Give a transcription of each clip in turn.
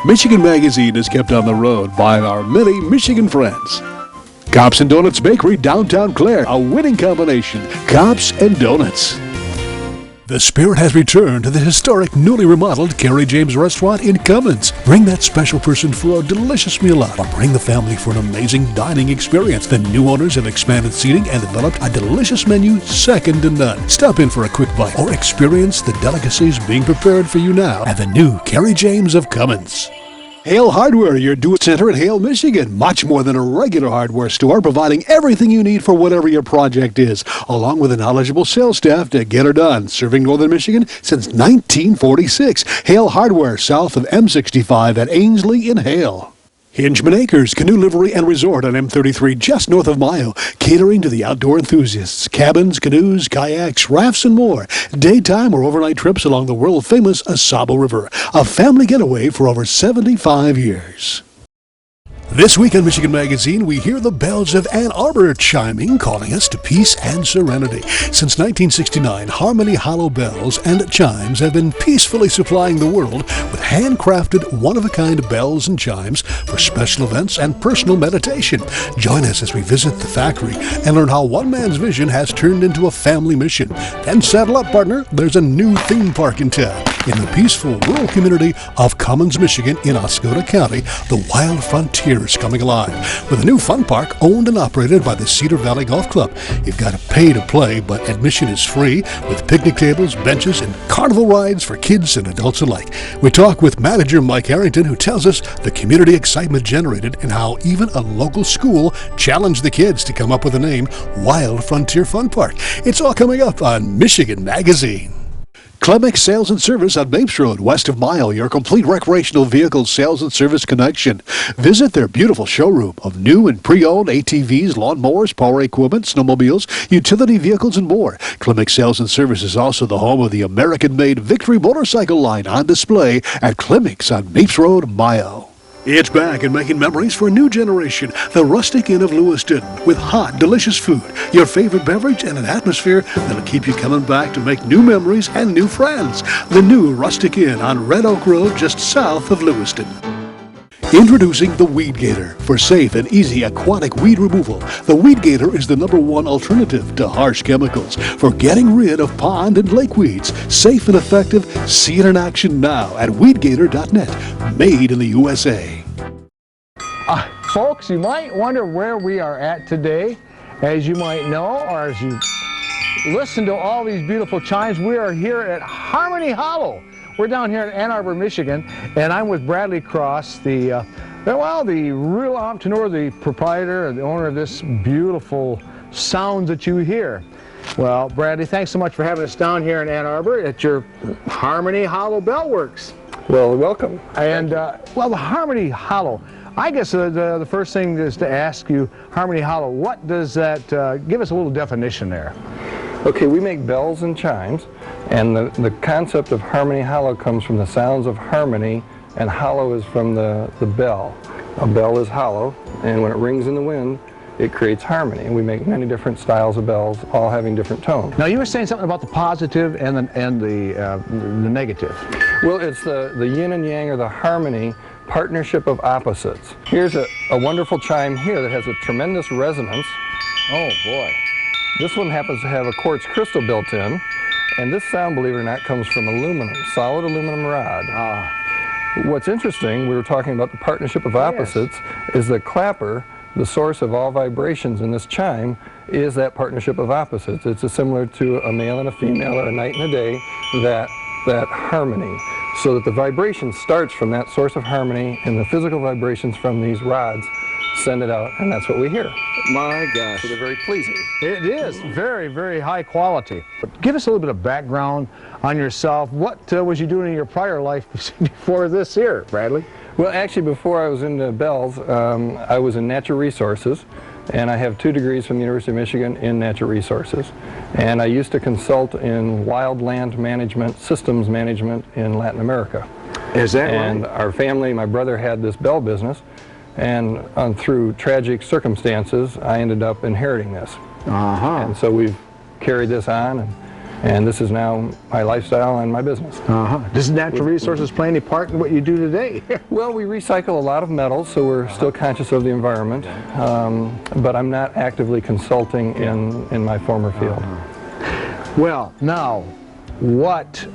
Michigan Magazine is kept on the road by our many Michigan friends. Cops and Donuts Bakery, downtown Clare, a winning combination. Cops and Donuts. The spirit has returned to the historic, newly remodeled Kerry James restaurant in Comins. Bring that special person for a delicious meal out, or bring the family for an amazing dining experience. The new owners have expanded seating and developed a delicious menu second to none. Stop in for a quick bite or experience the delicacies being prepared for you now at the new Kerry James of Comins. Hale Hardware, your do-it center in Hale, Michigan. Much more than a regular hardware store, providing everything you need for whatever your project is, along with a knowledgeable sales staff to get her done. Serving Northern Michigan since 1946. Hale Hardware, south of M65 at Ainsley in Hale. Hingeman Acres, Canoe Livery and Resort on M33, just north of Mayo, catering to the outdoor enthusiasts. Cabins, canoes, kayaks, rafts, and more. Daytime or overnight trips along the world-famous Asabo River. A family getaway for over 75 years. This week on Michigan Magazine, we hear the bells of Ann Arbor chiming, calling us to peace and serenity. Since 1969, Harmoney Hollow Bells and Chimes have been peacefully supplying the world with handcrafted, one-of-a-kind bells and chimes for special events and personal meditation. Join us as we visit the factory and learn how one man's vision has turned into a family mission. Then saddle up, partner. There's a new theme park in town. In the peaceful rural community of Comins, Michigan in Oscoda County, the Wild Frontier is coming alive with a new fun park owned and operated by the Cedar Valley Golf Club. You've got to pay to play, but admission is free with picnic tables, benches, and carnival rides for kids and adults alike. We talk with manager Mike Harrington, who tells us the community excitement generated and how even a local school challenged the kids to come up with the name Wild Frontier Fun Park. It's all coming up on Michigan Magazine. Clemix Sales and Service on Mapes Road, west of Mile, your complete recreational vehicle sales and service connection. Visit their beautiful showroom of new and pre-owned ATVs, lawnmowers, power equipment, snowmobiles, utility vehicles, and more. Clemix Sales and Service is also the home of the American-made Victory motorcycle line on display at Clemix on Mapes Road, Mile. It's back and making memories for a new generation. The Rustic Inn of Lewiston, with hot, delicious food, your favorite beverage, and an atmosphere that'll keep you coming back to make new memories and new friends. The new Rustic Inn on Red Oak Road, just south of Lewiston. Introducing the Weed Gator for safe and easy aquatic weed removal. The Weed Gator is the #1 alternative to harsh chemicals for getting rid of pond and lake weeds. Safe and effective. See it in action now at weedgator.net. Made in the USA. Folks, you might wonder where we are at today. As you might know, or as you listen to all these beautiful chimes, we are here at Harmoney Hollow. We're down here in Ann Arbor, Michigan, and I'm with Bradley Cross, the real entrepreneur, the proprietor, the owner of this beautiful sound that you hear. Well, Bradley, thanks so much for having us down here in Ann Arbor at your Harmoney Hollow Bell Works. Well, welcome. And, the Harmoney Hollow, I guess the first thing is to ask you, Harmoney Hollow, what does that, give us a little definition there. Okay, we make bells and chimes, and the concept of Harmoney Hollow comes from the sounds of harmony, and hollow is from the bell. A bell is hollow, and when it rings in the wind, it creates harmony. And we make many different styles of bells, all having different tones. Now, you were saying something about the positive and the negative. Well, it's the yin and yang, or the harmony, partnership of opposites. Here's a wonderful chime here that has a tremendous resonance. Oh, boy. This one happens to have a quartz crystal built in, and this sound, believe it or not, comes from aluminum, solid aluminum rod. What's interesting, we were talking about the partnership of opposites, is the clapper, the source of all vibrations in this chime, is that partnership of opposites. It's similar to a male and a female, or a night and a day, that harmony. So that the vibration starts from that source of harmony, and the physical vibrations from these rods send it out, and that's what we hear. My gosh. So they're very pleasing. It is very, very high quality. But give us a little bit of background on yourself. What was you doing in your prior life before this here, Bradley? Well, actually, before I was into bells, I was in natural resources, and I have 2 degrees from the University of Michigan in natural resources. And I used to consult in wildland management, systems management in Latin America. Is that right? And our family, my brother had this bell business, and through tragic circumstances, I ended up inheriting this. And so we've carried this on, And this is now my lifestyle and my business. Does natural resources play any part in what you do today? Well, we recycle a lot of metals, so we're still conscious of the environment, but I'm not actively consulting in my former field. Well, now, what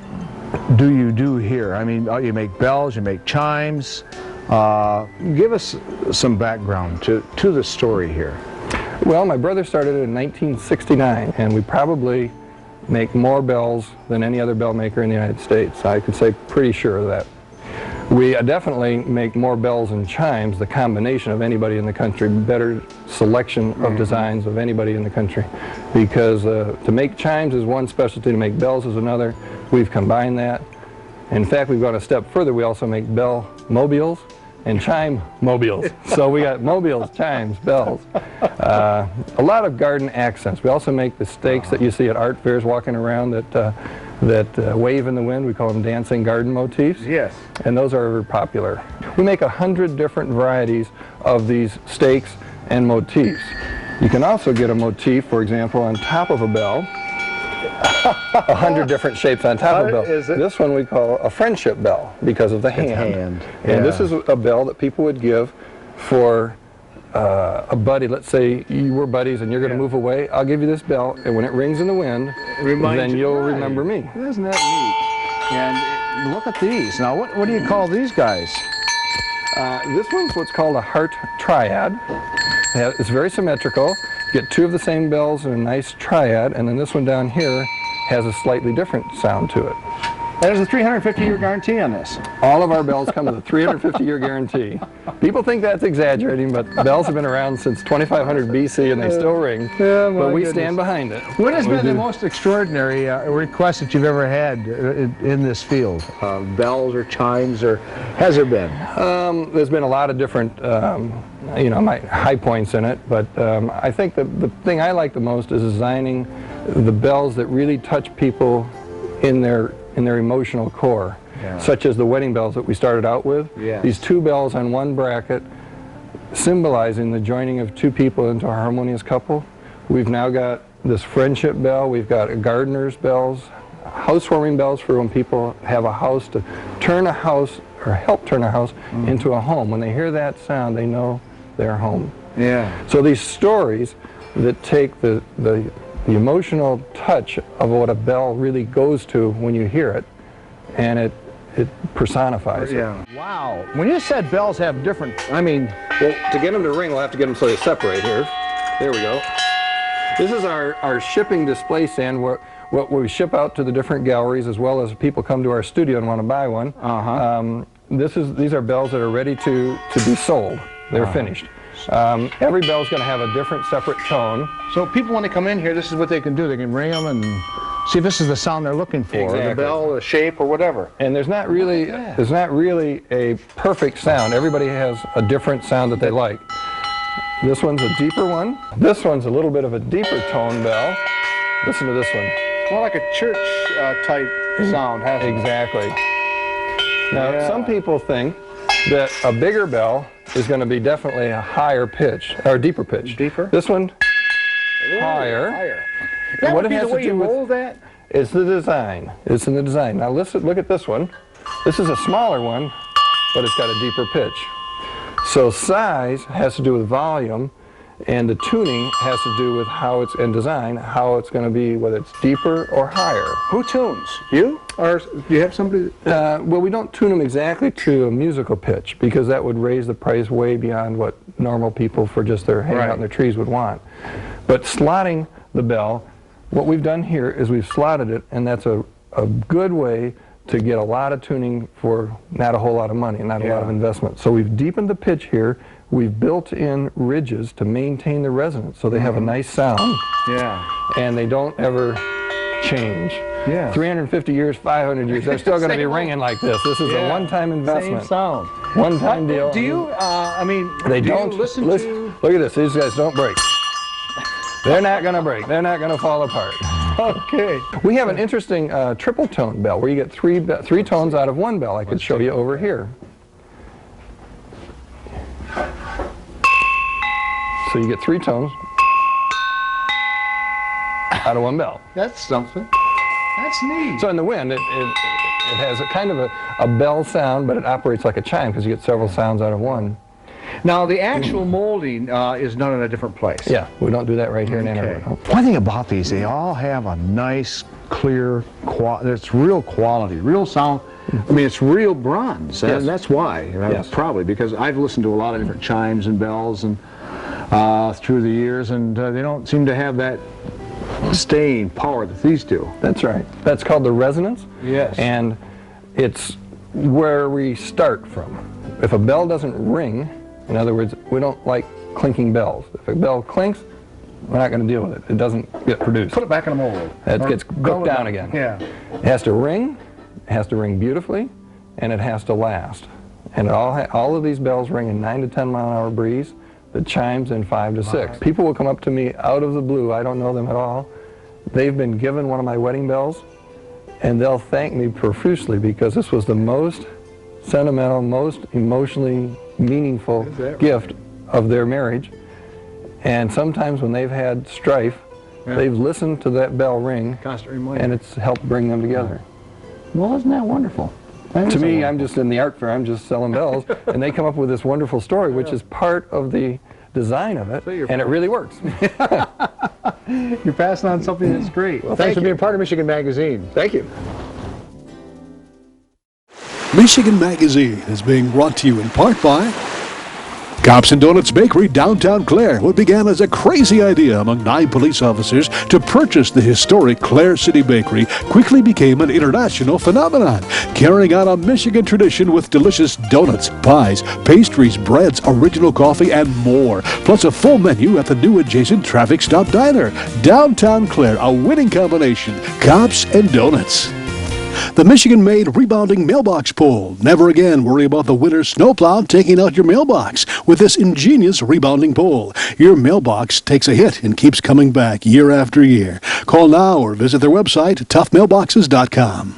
do you do here? I mean, you make bells, you make chimes. Give us some background to the story here. Well, my brother started it in 1969, and we probably make more bells than any other bell maker in the United States. I could say pretty sure of that. We definitely make more bells and chimes, the combination of anybody in the country, better selection of designs of anybody in the country. Because to make chimes is one specialty, to make bells is another. We've combined that. In fact, we've gone a step further. We also make bell mobiles and chime mobiles. So we got mobiles, chimes, bells. A lot of garden accents. We also make the stakes that you see at art fairs walking around that wave in the wind. We call them dancing garden motifs. Yes. And those are popular. We make 100 different varieties of these stakes and motifs. You can also get a motif, for example, on top of a bell. 100 different shapes on top of a bell. This one we call a friendship bell because of the hand. And this is a bell that people would give for a buddy. Let's say you were buddies and you're going to move away. I'll give you this bell, and when it rings in the wind, then you'll remember me. Isn't that neat? And look at these. Now, what do you call these guys? This one's what's called a heart triad. It's very symmetrical. Get two of the same bells in a nice triad, and then this one down here has a slightly different sound to it. There's a 350-year guarantee on this. All of our bells come with a 350-year guarantee. People think that's exaggerating, but bells have been around since 2500 BC and they still ring, but we stand behind it. What has been the most extraordinary request that you've ever had in this field? Bells or chimes, or has there been? There's been a lot of different my high points in it, but I think the thing I like the most is designing the bells that really touch people in their emotional core, such as the wedding bells that we started out with. These two bells on one bracket symbolizing the joining of two people into a harmonious couple. We've now got this friendship bell, we've got gardener's bells, housewarming bells for when people have a house, to turn a house or help turn a house into a home. When they hear that sound, they know they're home. So these stories that take the emotional touch of what a bell really goes to when you hear it, and it personifies it. Wow. When you said bells have different, well, to get them to ring, we'll have to get them so they separate here. There we go. This is our shipping display stand, what we ship out to the different galleries, as well as people come to our studio and want to buy one. These are bells that are ready to be sold. They're finished. Every bell's going to have a different, separate tone. So people, when they come in here, this is what they can do. They can ring them and see if this is the sound they're looking for, Exactly. the bell, the shape, or whatever. And there's not really a perfect sound. Everybody has a different sound that they like. This one's a deeper one. This one's a little bit of a deeper tone bell. Listen to this one. More like a church type sound, hasn't it? Exactly. Now, some people think that a bigger bell is going to be definitely a higher pitch, or deeper pitch. Deeper? This one, higher. That What would it be has the to way do you with- roll that? It's the design. It's in the design. Now listen, look at this one. This is a smaller one, but it's got a deeper pitch. So size has to do with volume, and the tuning has to do with how it's in design, how it's going to be, whether it's deeper or higher. Who tunes? You? Or do you have somebody? Well, we don't tune them exactly to a musical pitch, because that would raise the price way beyond what normal people for just their hanging out in their trees would want. But slotting the bell, what we've done here is we've slotted it, and that's a good way to get a lot of tuning for not a whole lot of money, not a lot of investment. So we've deepened the pitch here. We've built in ridges to maintain the resonance, so they have a nice sound. And they don't ever change. 350 years, 500 years, they're still going to be ringing like this. This is a one-time investment. Same sound. One-time deal. Do you, They do don't you listen to... Look at this. These guys don't break. They're not going to break. They're not going to fall apart. Okay. We have an interesting triple tone bell where you get three tones out of one bell. I could show you over here. So you get three tones out of one bell. That's something. That's neat. So in the wind, it has a kind of a bell sound, but it operates like a chime because you get several sounds out of one. Now, the actual molding is done in a different place. Yeah, we don't do that right here in Ann Arbor. One thing about these, they all have a nice, clear, it's real quality, real sound. I mean, it's real bronze, and that's why, probably, because I've listened to a lot of different chimes and bells and through the years, and they don't seem to have that staying power that these do. That's right. That's called the resonance. Yes. And it's where we start from. If a bell doesn't ring, in other words, we don't like clinking bells. If a bell clinks, we're not going to deal with it. It doesn't get produced. Put it back in the mold. It gets cooked down again. Yeah. It has to ring, it has to ring beautifully, and it has to last. And all of these bells ring in 9 to 10 mile an hour breeze, the chimes in 5 to 6. People will come up to me out of the blue, I don't know them at all. They've been given one of my wedding bells, and they'll thank me profusely because this was the most sentimental, most emotionally meaningful gift of their marriage. And sometimes when they've had strife, they've listened to that bell ring, and it's helped bring them together. Well, isn't that wonderful? To me, I'm just in the art fair, I'm just selling bells, and they come up with this wonderful story, which is part of the design of it, and it really works. You're passing on something that's great. Well, thanks for being part of Michigan Magazine. Thank you. Michigan Magazine is being brought to you in part by Cops and Donuts Bakery, downtown Clare. What began as a crazy idea among 9 police officers to purchase the historic Clare City Bakery quickly became an international phenomenon, carrying on a Michigan tradition with delicious donuts, pies, pastries, breads, original coffee, and more. Plus a full menu at the new adjacent Traffic Stop Diner. Downtown Clare, a winning combination. Cops and Donuts. The Michigan-made rebounding mailbox pole. Never again worry about the winter snowplow taking out your mailbox with this ingenious rebounding pole. Your mailbox takes a hit and keeps coming back year after year. Call now or visit their website, toughmailboxes.com.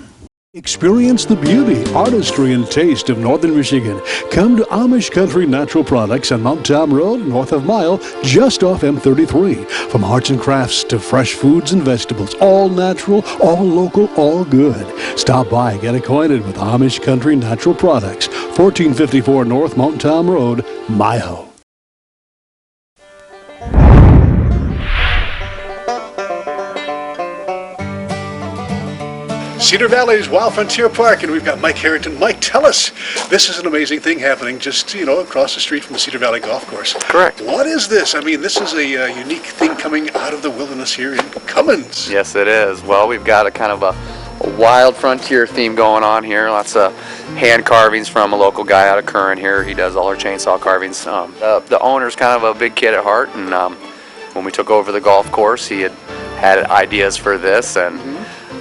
Experience the beauty, artistry, and taste of Northern Michigan. Come to Amish Country Natural Products on Mount Tom Road, north of Mile, just off M33. From arts and crafts to fresh foods and vegetables, all natural, all local, all good. Stop by and get acquainted with Amish Country Natural Products, 1454 North Mount Tom Road, Mile. Cedar Valley's Wild Frontier Park, and we've got Mike Harrington. Mike, tell us, this is an amazing thing happening just, across the street from the Cedar Valley Golf Course. Correct. What is this? I mean, this is a unique thing coming out of the wilderness here in Comins. Yes, it is. Well, we've got a kind of a wild frontier theme going on here. Lots of hand carvings from a local guy out of Curran here. He does all our chainsaw carvings. The owner's kind of a big kid at heart, and when we took over the golf course, he had ideas for this, and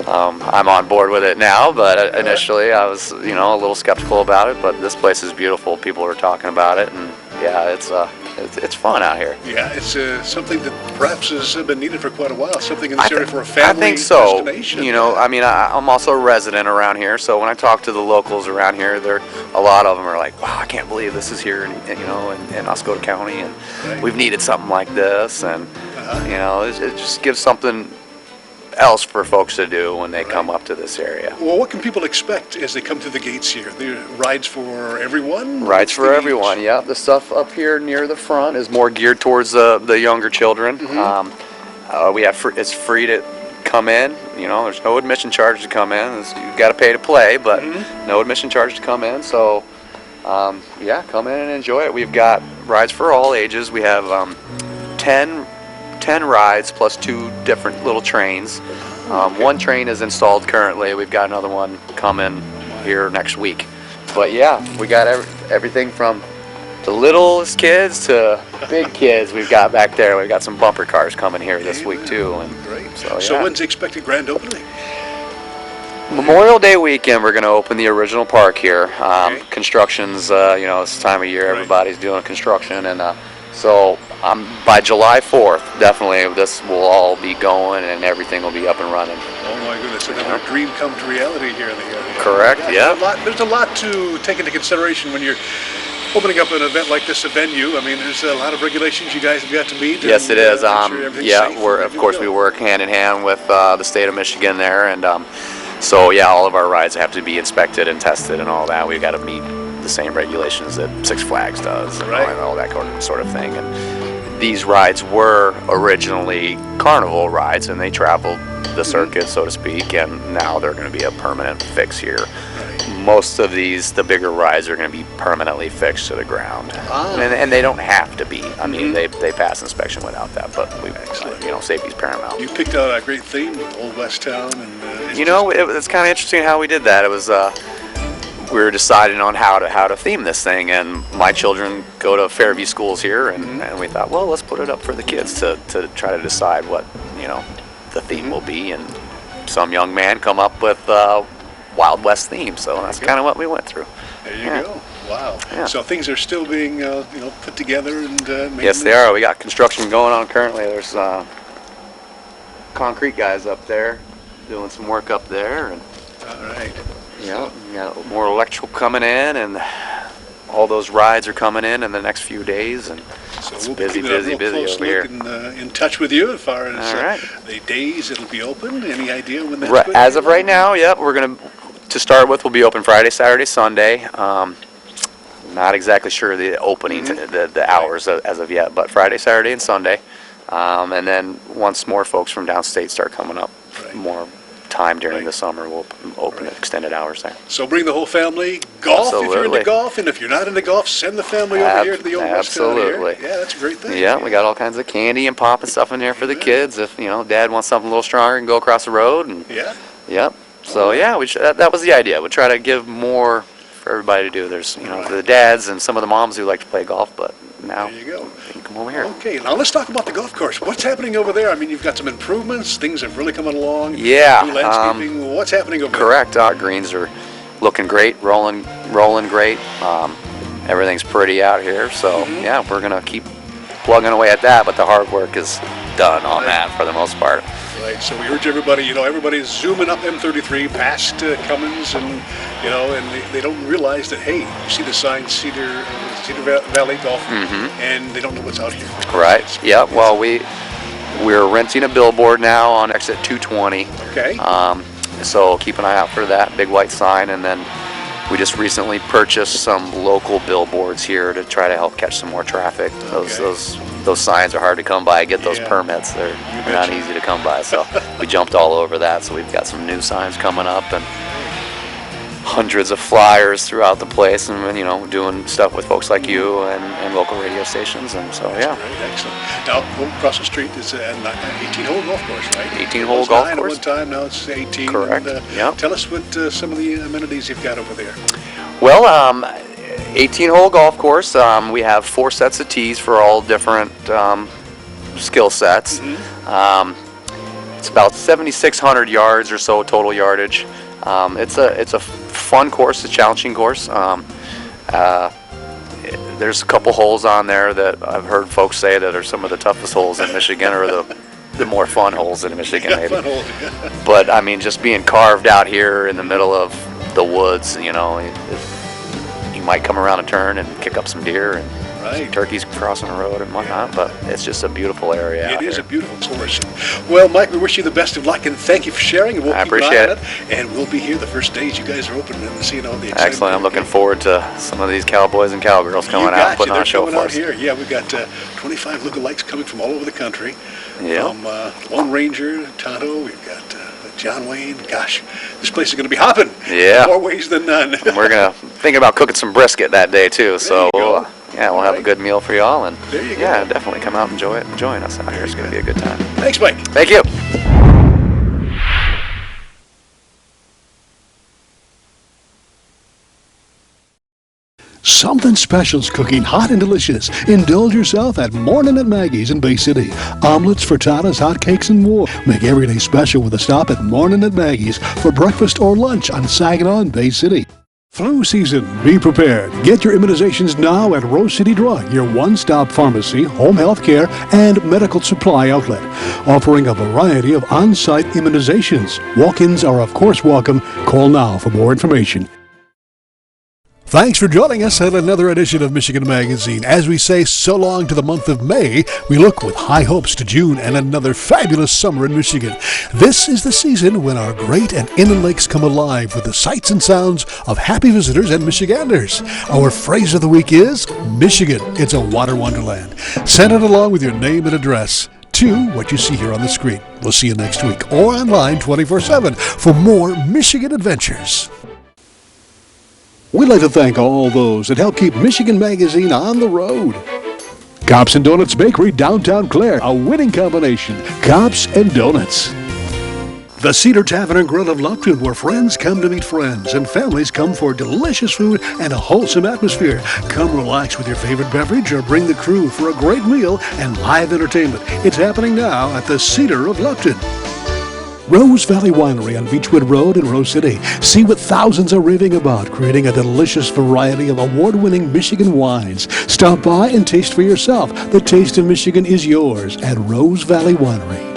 I'm on board with it now, but initially I was, a little skeptical about it, but this place is beautiful. People are talking about it, and yeah, it's fun out here. Yeah, it's something that perhaps has been needed for quite a while, something in this area for a family I think so. destination. I'm also a resident around here, so when I talk to the locals around here, a lot of them are like, wow, I can't believe this is here in Oscoda County, and we've needed something like this, and it just gives something else for folks to do when they come up to this area. Well, what can people expect as they come through the gates here? There are rides for everyone? Rides for everyone, yeah. The stuff up here near the front is more geared towards the younger children. It's free to come in. There's no admission charge to come in. You've got to pay to play, but no admission charge to come in. So, come in and enjoy it. We've got rides for all ages. We have 10 rides plus 2 different little trains. One train is installed currently. We've got another one coming here next week. But yeah, we got everything from the littlest kids to big kids we've got back there. We've got some bumper cars coming here this week too. And great. So when's the expected grand opening? Memorial Day weekend, we're going to open the original park here. Construction's, it's the time of year everybody's doing construction, and so by July 4th, definitely this will all be going and everything will be up and running. Oh my goodness, another dream come to reality here in the area. Correct, yeah. There's a lot to take into consideration when you're opening up an event like this, a venue, I mean, there's a lot of regulations you guys have got to meet. Yes, it is. Make sure everything's Yeah, safe we're, and of ready to course, go. we work hand in hand with the state of Michigan there, and so yeah, all of our rides have to be inspected and tested and all that. We've got to meet the same regulations that Six Flags does, and Right. all that sort of thing. And these rides were originally carnival rides, and they traveled the circuit, so to speak, and now they're going to be a permanent fix here. Most of these, the bigger rides, are going to be permanently fixed to the ground, and they don't have to be. I mean, they pass inspection without that, but we, safety's paramount. You picked out a great theme, Old West Town, and it's kind of interesting how we did that. It was we were deciding on how to theme this thing, and my children go to Fairview schools here, and we thought, well, let's put it up for the kids to try to decide what the theme will be, and some young man come up with Wild West theme, so that's kind of what we went through. There you go. Wow. Yeah. So things are still being put together and made. Yes, they are. We got construction going on currently. There's concrete guys up there doing some work up there, and All right. we got more electrical coming in, and all those rides are coming in the next few days, and So it's we'll busy keep a real over close look here. and in touch with you as far as All right. the days it'll be open. Any idea when that's Right, going as to of right now, yep, we're gonna, to start with, we'll be open Friday, Saturday, Sunday. Not exactly sure the opening, the hours as of yet, but Friday, Saturday, and Sunday. And then once more folks from downstate start coming up, Right. more time during Right. the summer, we'll open extended hours there. So bring the whole family. Golf if you're Absolutely. into golf, and if you're not into golf, send the family over here to the Old West Town here. Absolutely. Yeah, that's a great thing. Yeah, we got all kinds of candy and pop and stuff in there for the kids. If Dad wants something a little stronger, and go across the road. And Yeah. yep. So yeah, that was the idea. We try to give more for everybody to do. There's the dads and some of the moms who like to play golf, but now There you go. they can come over here. Okay, now let's talk about the golf course. What's happening over there? I mean, you've got some improvements. Things have really come along. Yeah, New landscaping. What's happening over Correct. Greens are looking great, rolling great. Everything's pretty out here. So yeah, we're gonna keep plugging away at that. But the hard work is done on that for the most part. there? Right. So we urge everybody. Everybody's zooming up M33 past Comins, and and they don't realize that. Hey, you see the sign Cedar Valley Golf, and they don't know what's out here. Right. Yeah. Well, we're renting a billboard now on exit 220. Okay. So keep an eye out for that big white sign, and then we just recently purchased some local billboards here to try to help catch some more traffic. Those signs are hard to come by. Get those Yeah. permits; they're not easy to come by. So we jumped all over that. So we've got some new signs coming up and hundreds of flyers throughout the place, and doing stuff with folks like you and local radio stations. And so yeah. Great, excellent. Now, across the street is an 18-hole golf course, right? 18-hole It was golf 9 course. At one time, now it's 18. Correct. And, Yep. Tell us what some of the amenities you've got over there. Well, 18-hole golf course. We have 4 sets of tees for all different skill sets. It's about 7,600 yards or so total yardage. It's a fun course, a challenging course. There's a couple holes on there that I've heard folks say that are some of the toughest holes in Michigan, or the more fun holes in Michigan, Yeah, maybe. fun hole. But I mean, just being carved out here in the middle of the woods, you might come around a turn and kick up some deer and Right. turkeys crossing the road and whatnot, but it's just a beautiful area out It is here. a beautiful course. Well, Mike, we wish you the best of luck, and thank you for sharing. And we'll I keep an eye appreciate on it. And we'll be here the first days you guys are open and seeing all the excitement. Excellent. I'm looking forward to some of these cowboys and cowgirls coming out and putting on a show coming for out us. here. Yeah, we've got 25 lookalikes coming from all over the country. Yeah. From Lone Ranger, Tonto, we've got John Wayne. Gosh, this place is going to be hopping. Yeah. More ways than none. And we're thinking about cooking some brisket that day too. So you go. we'll have a good meal for y'all, and There you yeah, go. definitely come out and join us out here. It's going to be a good time. Thanks, Mike. Thank you. Something special's cooking, hot and delicious. Indulge yourself at Morning at Maggie's in Bay City. Omelets, frittatas, hotcakes, and more. Make every day special with a stop at Morning at Maggie's for breakfast or lunch on Saginaw in Bay City. Flu season, be prepared. Get your immunizations now at Rose City Drug, your one-stop pharmacy, home health care, and medical supply outlet, offering a variety of on-site immunizations. Walk-ins are of course welcome. Call now for more information. Thanks for joining us at another edition of Michigan Magazine. As we say so long to the month of May, we look with high hopes to June and another fabulous summer in Michigan. This is the season when our great and inland lakes come alive with the sights and sounds of happy visitors and Michiganders. Our phrase of the week is, Michigan, it's a water wonderland. Send it along with your name and address to what you see here on the screen. We'll see you next week or online 24/7 for more Michigan adventures. We'd like to thank all those that help keep Michigan Magazine on the road. Cops and Donuts Bakery, downtown Clare, a winning combination. Cops and Donuts. The Cedar Tavern and Grill of Lupton, where friends come to meet friends and families come for delicious food and a wholesome atmosphere. Come relax with your favorite beverage or bring the crew for a great meal and live entertainment. It's happening now at the Cedar of Lupton. Rose Valley Winery on Beechwood Road in Rose City. See what thousands are raving about, creating a delicious variety of award-winning Michigan wines. Stop by and taste for yourself. The taste of Michigan is yours at Rose Valley Winery.